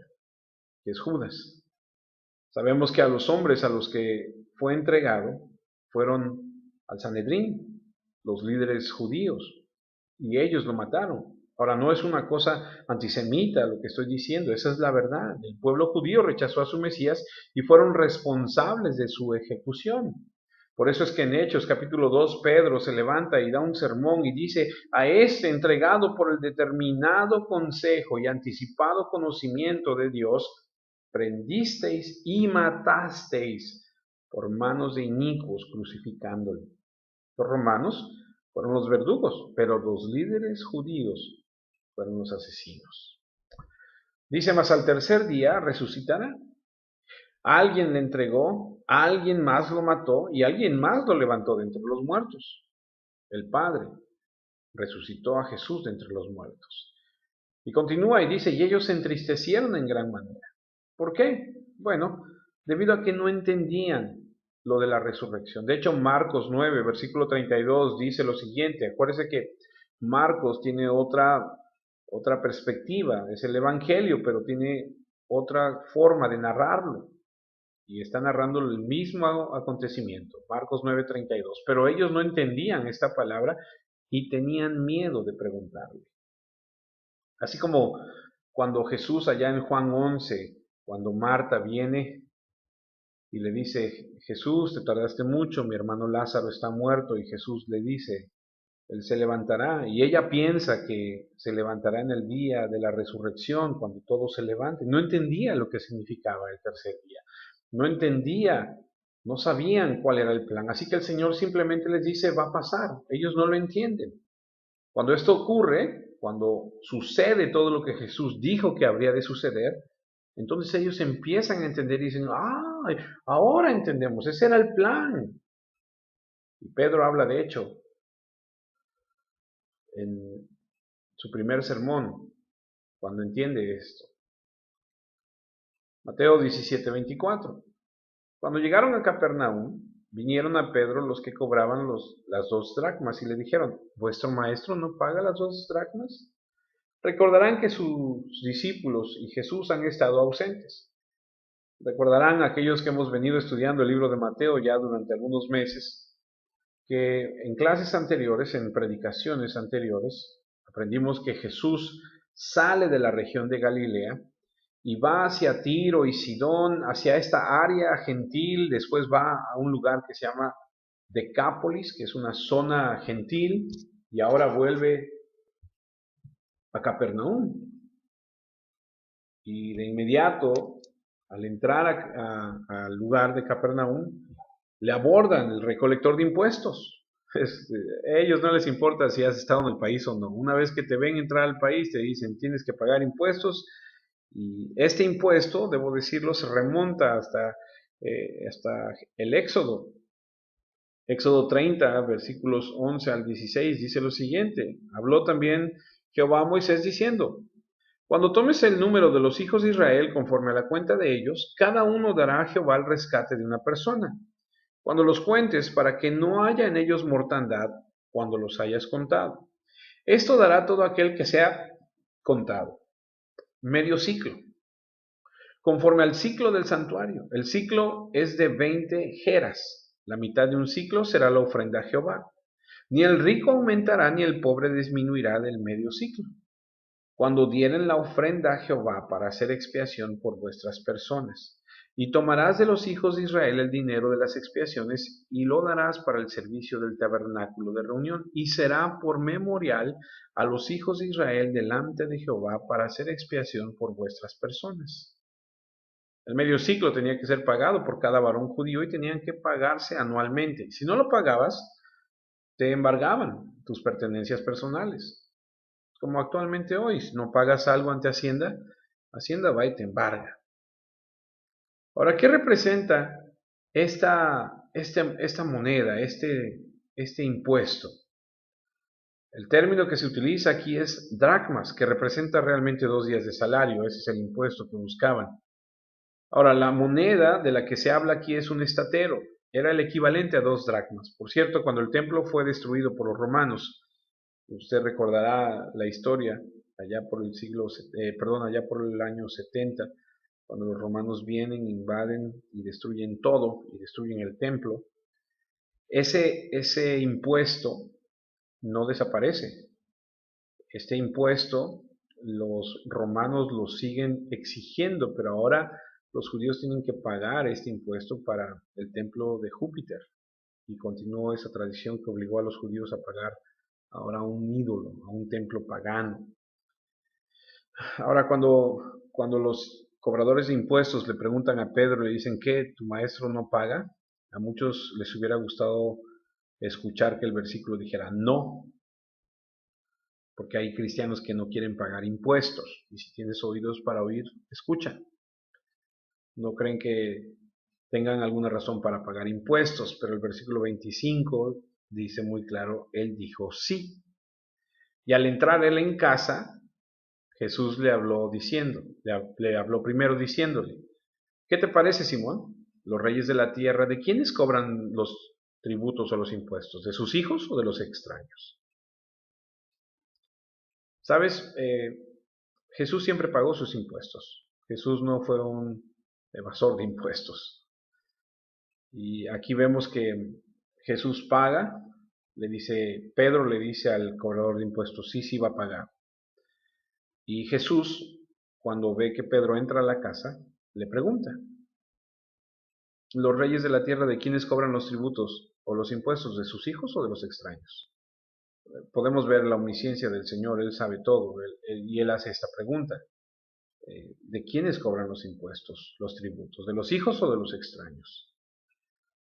[SPEAKER 1] que es Judas. Sabemos que a los hombres a los que fue entregado fueron al Sanedrín, los líderes judíos, y ellos lo mataron. Ahora, no es una cosa antisemita lo que estoy diciendo, esa es la verdad. El pueblo judío rechazó a su Mesías y fueron responsables de su ejecución. Por eso es que en Hechos capítulo 2 Pedro se levanta y da un sermón y dice, a este entregado por el determinado consejo y anticipado conocimiento de Dios, prendisteis y matasteis por manos de inicuos crucificándole. Los romanos fueron los verdugos, pero los líderes judíos fueron los asesinos. Dice, mas al tercer día resucitará. Alguien le entregó, alguien más lo mató y alguien más lo levantó de entre los muertos. El Padre resucitó a Jesús de entre los muertos. Y continúa y dice, y ellos se entristecieron en gran manera. ¿Por qué? Bueno, debido a que no entendían lo de la resurrección. De hecho, Marcos 9, versículo 32 dice lo siguiente. Acuérdense que Marcos tiene otra perspectiva. Es el Evangelio, pero tiene otra forma de narrarlo. Y está narrando el mismo acontecimiento, Marcos 9:32. Pero ellos no entendían esta palabra y tenían miedo de preguntarle. Así como cuando Jesús allá en Juan 11, cuando Marta viene y le dice, Jesús, te tardaste mucho, mi hermano Lázaro está muerto, y Jesús le dice, él se levantará, y ella piensa que se levantará en el día de la resurrección, cuando todo se levante. No entendía lo que significaba el tercer día. No entendía, no sabían cuál era el plan. Así que el Señor simplemente les dice, va a pasar. Ellos no lo entienden. Cuando esto ocurre, cuando sucede todo lo que Jesús dijo que habría de suceder, entonces ellos empiezan a entender y dicen, ahora entendemos, ese era el plan. Y Pedro habla, de hecho, en su primer sermón, cuando entiende esto. Mateo 17:24. Cuando llegaron a Capernaum, vinieron a Pedro los que cobraban las 2 dracmas y le dijeron, ¿vuestro maestro no paga las 2 dracmas? Recordarán que sus discípulos y Jesús han estado ausentes. Recordarán aquellos que hemos venido estudiando el libro de Mateo ya durante algunos meses, que en clases anteriores, en predicaciones anteriores, aprendimos que Jesús sale de la región de Galilea y va hacia Tiro y Sidón, hacia esta área gentil, después va a un lugar que se llama Decápolis, que es una zona gentil, y ahora vuelve a Capernaum. Y de inmediato, al entrar al lugar de Capernaum, le abordan el recolector de impuestos. A ellos no les importa si has estado en el país o no. Una vez que te ven entrar al país, te dicen tienes que pagar impuestos. Y este impuesto, debo decirlo, se remonta hasta hasta el Éxodo. Éxodo 30, versículos 11 al 16, dice lo siguiente. Habló también Jehová a Moisés diciendo, cuando tomes el número de los hijos de Israel conforme a la cuenta de ellos, cada uno dará a Jehová el rescate de una persona. Cuando los cuentes, para que no haya en ellos mortandad, cuando los hayas contado. Esto dará todo aquel que sea contado. Medio ciclo. Conforme al ciclo del santuario. El ciclo es de 20 geras. La mitad de un ciclo será la ofrenda a Jehová. Ni el rico aumentará ni el pobre disminuirá del medio ciclo. Cuando dieren la ofrenda a Jehová para hacer expiación por vuestras personas. Y tomarás de los hijos de Israel el dinero de las expiaciones y lo darás para el servicio del tabernáculo de reunión. Y será por memorial a los hijos de Israel delante de Jehová para hacer expiación por vuestras personas. El medio ciclo tenía que ser pagado por cada varón judío y tenían que pagarse anualmente. Si no lo pagabas, te embargaban tus pertenencias personales. Como actualmente hoy, si no pagas algo ante Hacienda, Hacienda va y te embarga. Ahora, ¿qué representa esta moneda, este impuesto? El término que se utiliza aquí es dracmas, que representa realmente 2 días de salario. Ese es el impuesto que buscaban. Ahora, la moneda de la que se habla aquí es un estatero. Era el equivalente a 2 dracmas. Por cierto, cuando el templo fue destruido por los romanos, usted recordará la historia allá por allá por el año 70, cuando los romanos vienen, invaden y destruyen todo, y destruyen el templo. Ese impuesto no desaparece. Este impuesto los romanos lo siguen exigiendo, pero ahora los judíos tienen que pagar este impuesto para el templo de Júpiter. Y continuó esa tradición que obligó a los judíos a pagar ahora a un ídolo, a un templo pagano. Ahora cuando los cobradores de impuestos le preguntan a Pedro y le dicen que tu maestro no paga, a muchos les hubiera gustado escuchar que el versículo dijera no, porque hay cristianos que no quieren pagar impuestos, y si tienes oídos para oír, escucha. No creen que tengan alguna razón para pagar impuestos, pero el versículo 25 dice muy claro, él dijo sí. Y al entrar él en casa, Jesús le habló le habló primero diciéndole, ¿qué te parece, Simón? Los reyes de la tierra, ¿de quiénes cobran los tributos o los impuestos? ¿De sus hijos o de los extraños? ¿Sabes? Jesús siempre pagó sus impuestos. Jesús no fue un evasor de impuestos. Y aquí vemos que Jesús paga, Pedro le dice al cobrador de impuestos, sí, sí va a pagar. Y Jesús, cuando ve que Pedro entra a la casa, le pregunta, ¿los reyes de la tierra de quiénes cobran los tributos o los impuestos, de sus hijos o de los extraños? Podemos ver la omnisciencia del Señor, Él sabe todo, y Él hace esta pregunta. ¿De quiénes cobran los impuestos, los tributos? ¿De los hijos o de los extraños?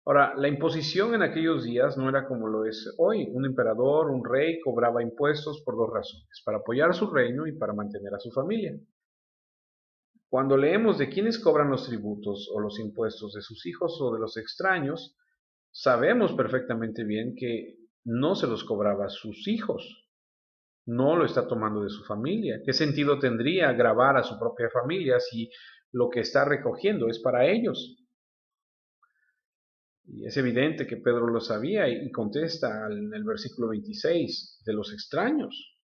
[SPEAKER 1] Ahora, la imposición en aquellos días no era como lo es hoy. Un emperador, un rey, cobraba impuestos por 2 razones, para apoyar su reino y para mantener a su familia. Cuando leemos de quiénes cobran los tributos o los impuestos, de sus hijos o de los extraños, sabemos perfectamente bien que no se los cobraba a sus hijos, no lo está tomando de su familia. ¿Qué sentido tendría gravar a su propia familia si lo que está recogiendo es para ellos? Y es evidente que Pedro lo sabía y contesta en el versículo 26, de los extraños.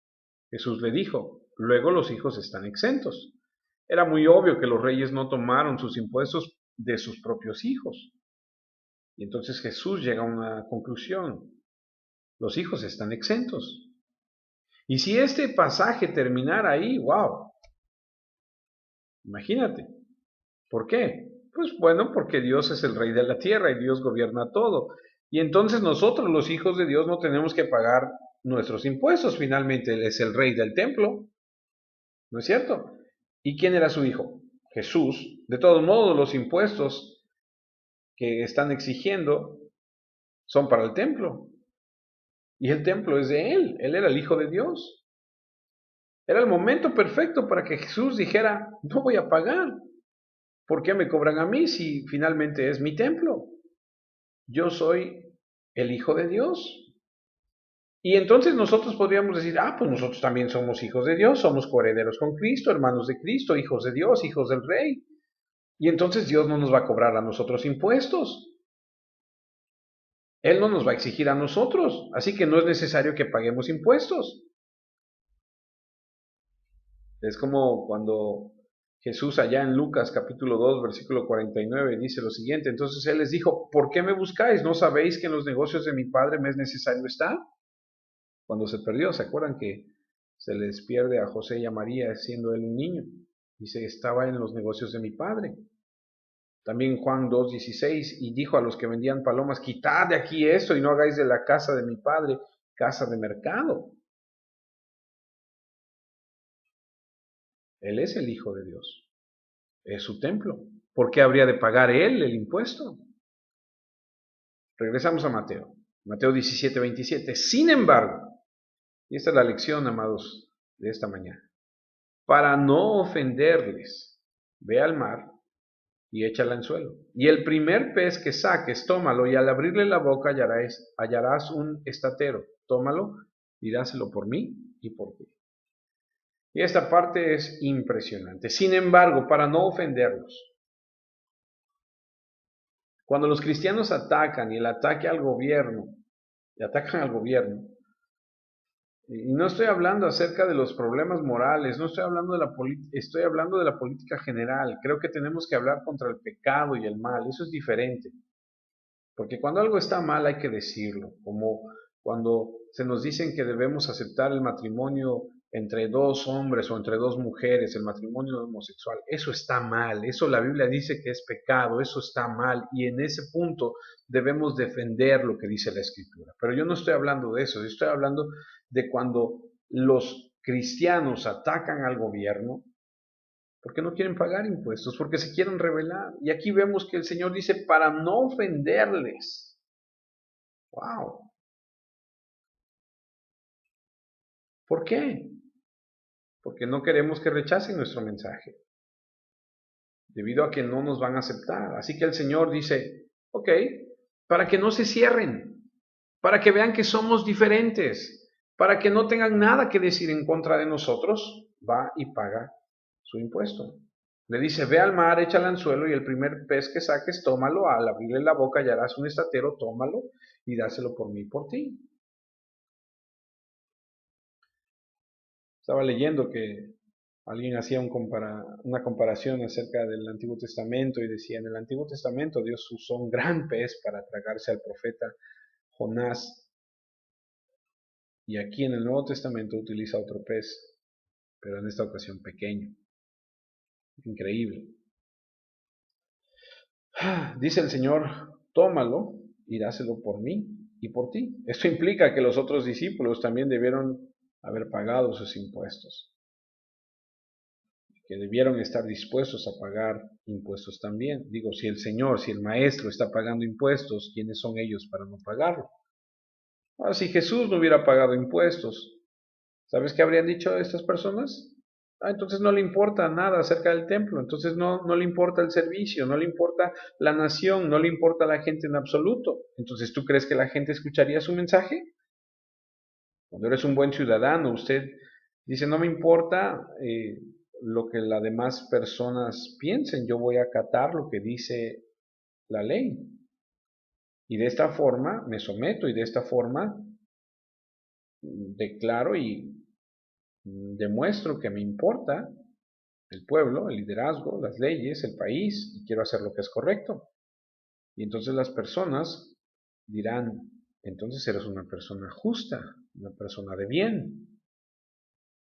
[SPEAKER 1] Jesús le dijo, luego los hijos están exentos. Era muy obvio que los reyes no tomaron sus impuestos de sus propios hijos. Y entonces Jesús llega a una conclusión. Los hijos están exentos. Y si este pasaje terminara ahí, wow, imagínate. ¿Por qué? Pues bueno, porque Dios es el rey de la tierra y Dios gobierna todo. Y entonces nosotros, los hijos de Dios, no tenemos que pagar nuestros impuestos. Finalmente, Él es el rey del templo. ¿No es cierto? ¿Y quién era su hijo? Jesús. De todos modos, los impuestos que están exigiendo son para el templo. Y el templo es de Él. Él era el Hijo de Dios. Era el momento perfecto para que Jesús dijera, no voy a pagar. ¿Por qué me cobran a mí si finalmente es mi templo? Yo soy el Hijo de Dios. Y entonces nosotros podríamos decir, pues nosotros también somos hijos de Dios, somos coherederos con Cristo, hermanos de Cristo, hijos de Dios, hijos del Rey. Y entonces Dios no nos va a cobrar a nosotros impuestos. Él no nos va a exigir a nosotros, así que no es necesario que paguemos impuestos. Es como cuando Jesús allá en Lucas capítulo 2 versículo 49 dice lo siguiente, entonces Él les dijo, ¿por qué me buscáis? ¿No sabéis que en los negocios de mi Padre me es necesario estar? Cuando se perdió, ¿se acuerdan que se les pierde a José y a María siendo él un niño? Dice, estaba en los negocios de mi Padre. También Juan 2:16, y dijo a los que vendían palomas, quitad de aquí esto y no hagáis de la casa de mi Padre casa de mercado. Él es el Hijo de Dios, es su templo. ¿Por qué habría de pagar él el impuesto? Regresamos a Mateo, Mateo 17:27. Sin embargo, y esta es la lección, amados, de esta mañana, para no ofenderles, ve al mar y echa el anzuelo. Y el primer pez que saques, tómalo, y al abrirle la boca hallarás un estatero. Tómalo y dáselo por mí y por ti. Y esta parte es impresionante. Sin embargo, para no ofenderlos, cuando los cristianos atacan y el ataque al gobierno, y atacan al gobierno, y no estoy hablando acerca de los problemas morales, no estoy hablando de la política, estoy hablando de la política general. Creo que tenemos que hablar contra el pecado y el mal, eso es diferente. Porque cuando algo está mal hay que decirlo, como cuando se nos dicen que debemos aceptar el matrimonio entre dos hombres o entre dos mujeres, el matrimonio homosexual, eso está mal, eso la Biblia dice que es pecado, eso está mal y en ese punto debemos defender lo que dice la Escritura. Pero yo no estoy hablando de eso, yo estoy hablando de cuando los cristianos atacan al gobierno porque no quieren pagar impuestos, porque se quieren rebelar. Y aquí vemos que el Señor dice, para no ofenderles. ¡Wow! ¿Por qué? Porque no queremos que rechacen nuestro mensaje, debido a que no nos van a aceptar. Así que el Señor dice, ok, para que no se cierren, para que vean que somos diferentes, para que no tengan nada que decir en contra de nosotros, va y paga su impuesto. Le dice, ve al mar, echa el anzuelo y el primer pez que saques, tómalo, al abrirle la boca hallarás un estatero, tómalo y dáselo por mí y por ti. Estaba leyendo que alguien hacía una comparación acerca del Antiguo Testamento y decía, en el Antiguo Testamento Dios usó un gran pez para tragarse al profeta Jonás y aquí en el Nuevo Testamento utiliza otro pez, pero en esta ocasión pequeño. Increíble. Dice el Señor, tómalo y dáselo por mí y por ti. Esto implica que los otros discípulos también debieron haber pagado sus impuestos, que debieron estar dispuestos a pagar impuestos también. Digo, si el Señor, si el Maestro está pagando impuestos, ¿quiénes son ellos para no pagarlo? Ahora, si Jesús no hubiera pagado impuestos, ¿sabes qué habrían dicho estas personas? Entonces no le importa nada acerca del templo, entonces no le importa el servicio, no le importa la nación, no le importa la gente en absoluto. Entonces, ¿tú crees que la gente escucharía su mensaje? Cuando eres un buen ciudadano, usted dice, no me importa lo que las demás personas piensen, yo voy a acatar lo que dice la ley. Y de esta forma me someto y de esta forma declaro y demuestro que me importa el pueblo, el liderazgo, las leyes, el país, y quiero hacer lo que es correcto. Y entonces las personas dirán, entonces eres una persona justa, una persona de bien.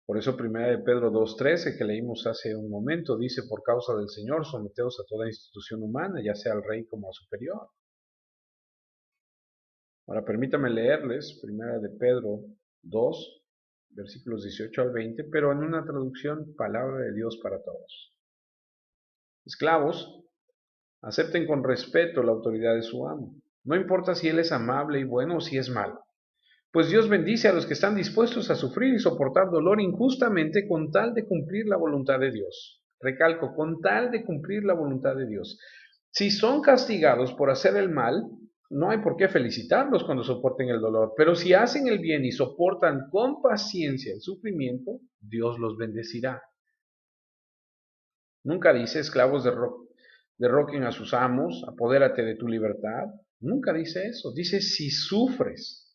[SPEAKER 1] Por eso 1 de Pedro 2:13 que leímos hace un momento dice, por causa del Señor, someteos a toda institución humana, ya sea al rey como a superior. Ahora permítame leerles 1 de Pedro 2, versículos 18 al 20, pero en una traducción, palabra de Dios para todos. Esclavos, acepten con respeto la autoridad de su amo. No importa si él es amable y bueno o si es malo. Pues Dios bendice a los que están dispuestos a sufrir y soportar dolor injustamente con tal de cumplir la voluntad de Dios. Recalco, con tal de cumplir la voluntad de Dios. Si son castigados por hacer el mal, no hay por qué felicitarlos cuando soporten el dolor, pero si hacen el bien y soportan con paciencia el sufrimiento, Dios los bendecirá. Nunca dice, esclavos derroquen a sus amos, apodérate de tu libertad. Nunca dice eso. Dice, si sufres,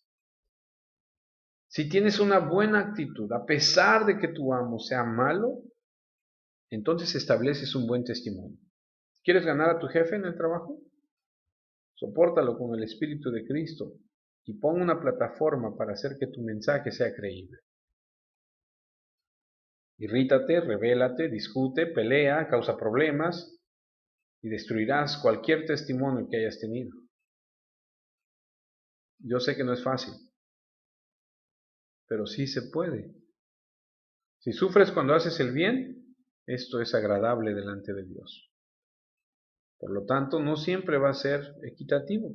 [SPEAKER 1] si tienes una buena actitud, a pesar de que tu amo sea malo, entonces estableces un buen testimonio. ¿Quieres ganar a tu jefe en el trabajo? Sopórtalo con el Espíritu de Cristo y pon una plataforma para hacer que tu mensaje sea creíble. Irrítate, rebélate, discute, pelea, causa problemas y destruirás cualquier testimonio que hayas tenido. Yo sé que no es fácil, pero sí se puede. Si sufres cuando haces el bien, esto es agradable delante de Dios. Por lo tanto, no siempre va a ser equitativo.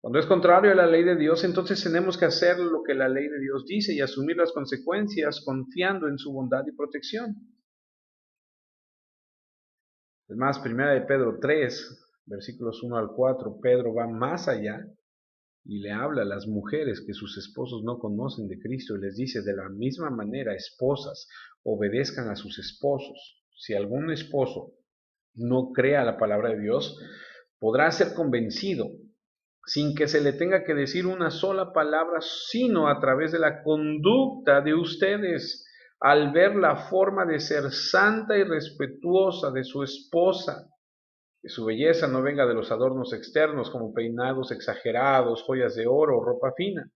[SPEAKER 1] Cuando es contrario a la ley de Dios, entonces tenemos que hacer lo que la ley de Dios dice y asumir las consecuencias confiando en su bondad y protección. Es más, 1 de Pedro 3, versículos 1 al 4, Pedro va más allá y le habla a las mujeres que sus esposos no conocen de Cristo y les dice, de la misma manera, esposas, obedezcan a sus esposos. Si algún esposo no crea la palabra de Dios, podrá ser convencido sin que se le tenga que decir una sola palabra, sino a través de la conducta de ustedes, al ver la forma de ser santa y respetuosa de su esposa, que su belleza no venga de los adornos externos como peinados exagerados, joyas de oro o ropa fina.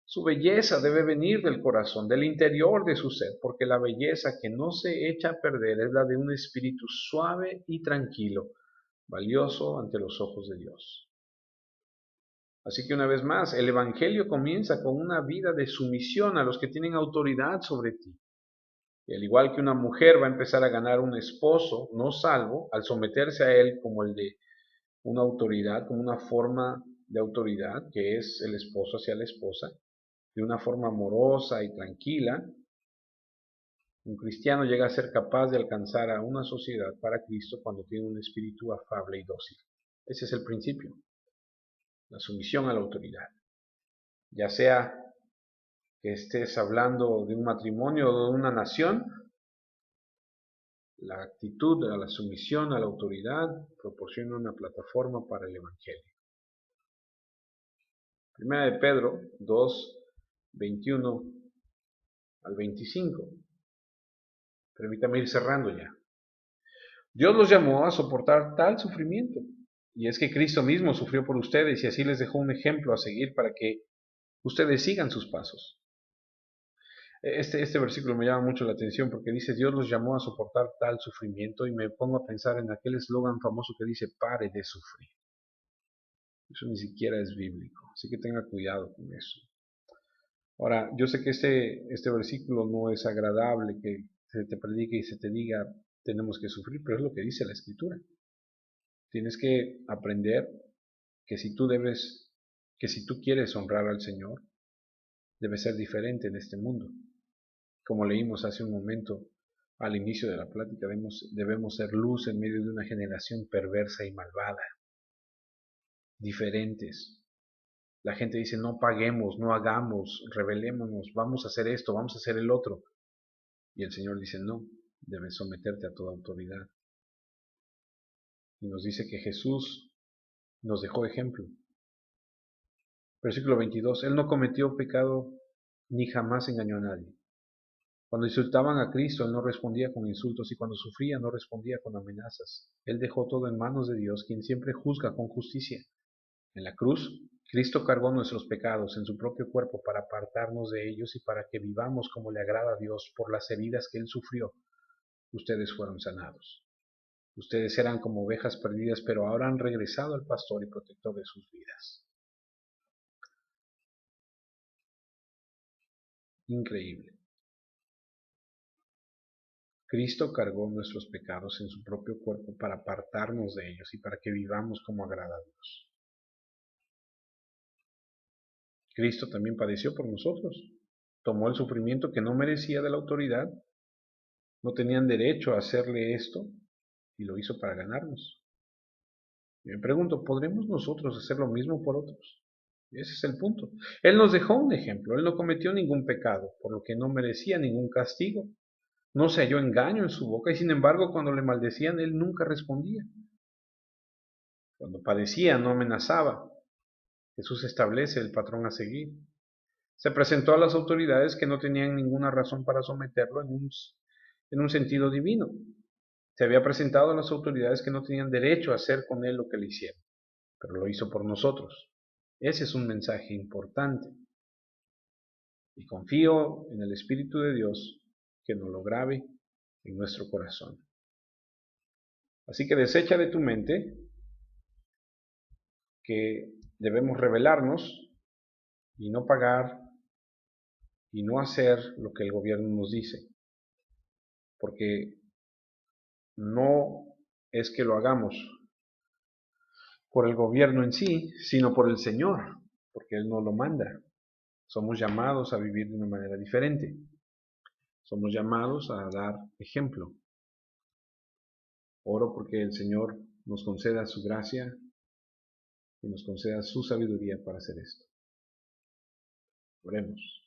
[SPEAKER 1] Su belleza debe venir del corazón, del interior de su ser, porque la belleza que no se echa a perder es la de un espíritu suave y tranquilo, valioso ante los ojos de Dios. Así que una vez más, el Evangelio comienza con una vida de sumisión a los que tienen autoridad sobre ti. Y al igual que una mujer va a empezar a ganar un esposo no salvo al someterse a él como el de una autoridad, como una forma de autoridad, que es el esposo hacia la esposa, de una forma amorosa y tranquila, un cristiano llega a ser capaz de alcanzar a una sociedad para Cristo cuando tiene un espíritu afable y dócil. Ese es el principio, la sumisión a la autoridad. Ya sea que estés hablando de un matrimonio o de una nación, la actitud a la sumisión a la autoridad proporciona una plataforma para el Evangelio. 1 de Pedro 2, 21 al 25. Permítame ir cerrando ya. Dios los llamó a soportar tal sufrimiento, y es que Cristo mismo sufrió por ustedes y así les dejó un ejemplo a seguir para que ustedes sigan sus pasos. Este versículo me llama mucho la atención porque dice, Dios los llamó a soportar tal sufrimiento y me pongo a pensar en aquel eslogan famoso que dice, pare de sufrir. Eso ni siquiera es bíblico, así que tenga cuidado con eso. Ahora, yo sé que este versículo no es agradable que se te predique y se te diga, tenemos que sufrir, pero es lo que dice la Escritura. Tienes que aprender que que si tú quieres honrar al Señor, debe ser diferente en este mundo. Como leímos hace un momento al inicio de la plática, debemos ser luz en medio de una generación perversa y malvada, diferentes. La gente dice, no paguemos, no hagamos, rebelémonos, vamos a hacer esto, vamos a hacer el otro. Y el Señor dice, no, debes someterte a toda autoridad. Y nos dice que Jesús nos dejó ejemplo. Versículo 22, Él no cometió pecado ni jamás engañó a nadie. Cuando insultaban a Cristo, Él no respondía con insultos y cuando sufría no respondía con amenazas. Él dejó todo en manos de Dios, quien siempre juzga con justicia. En la cruz, Cristo cargó nuestros pecados en su propio cuerpo para apartarnos de ellos y para que vivamos como le agrada a Dios por las heridas que Él sufrió. Ustedes fueron sanados. Ustedes eran como ovejas perdidas, pero ahora han regresado al pastor y protector de sus vidas. Increíble. Cristo cargó nuestros pecados en su propio cuerpo para apartarnos de ellos y para que vivamos como agrada a Dios. Cristo también padeció por nosotros. Tomó el sufrimiento que no merecía de la autoridad no tenían derecho a hacerle esto y lo hizo para ganarnos. Y me pregunto, ¿podremos nosotros hacer lo mismo por otros? Ese es el punto. Él nos dejó un ejemplo. Él no cometió ningún pecado, por lo que no merecía ningún castigo. No se halló engaño en su boca y sin embargo cuando le maldecían él nunca respondía. Cuando padecía no amenazaba. Jesús establece el patrón a seguir. Se presentó a las autoridades que no tenían ninguna razón para someterlo en un sentido divino. Se había presentado a las autoridades que no tenían derecho a hacer con él lo que le hicieron, pero lo hizo por nosotros. Ese es un mensaje importante. Y confío en el Espíritu de Dios que nos lo grabe en nuestro corazón. Así que desecha de tu mente que debemos rebelarnos y no pagar y no hacer lo que el gobierno nos dice, porque no es que lo hagamos por el gobierno en sí, sino por el Señor, porque Él nos lo manda. Somos llamados a vivir de una manera diferente. Somos llamados a dar ejemplo. Oro porque el Señor nos conceda su gracia y nos conceda su sabiduría para hacer esto. Oremos.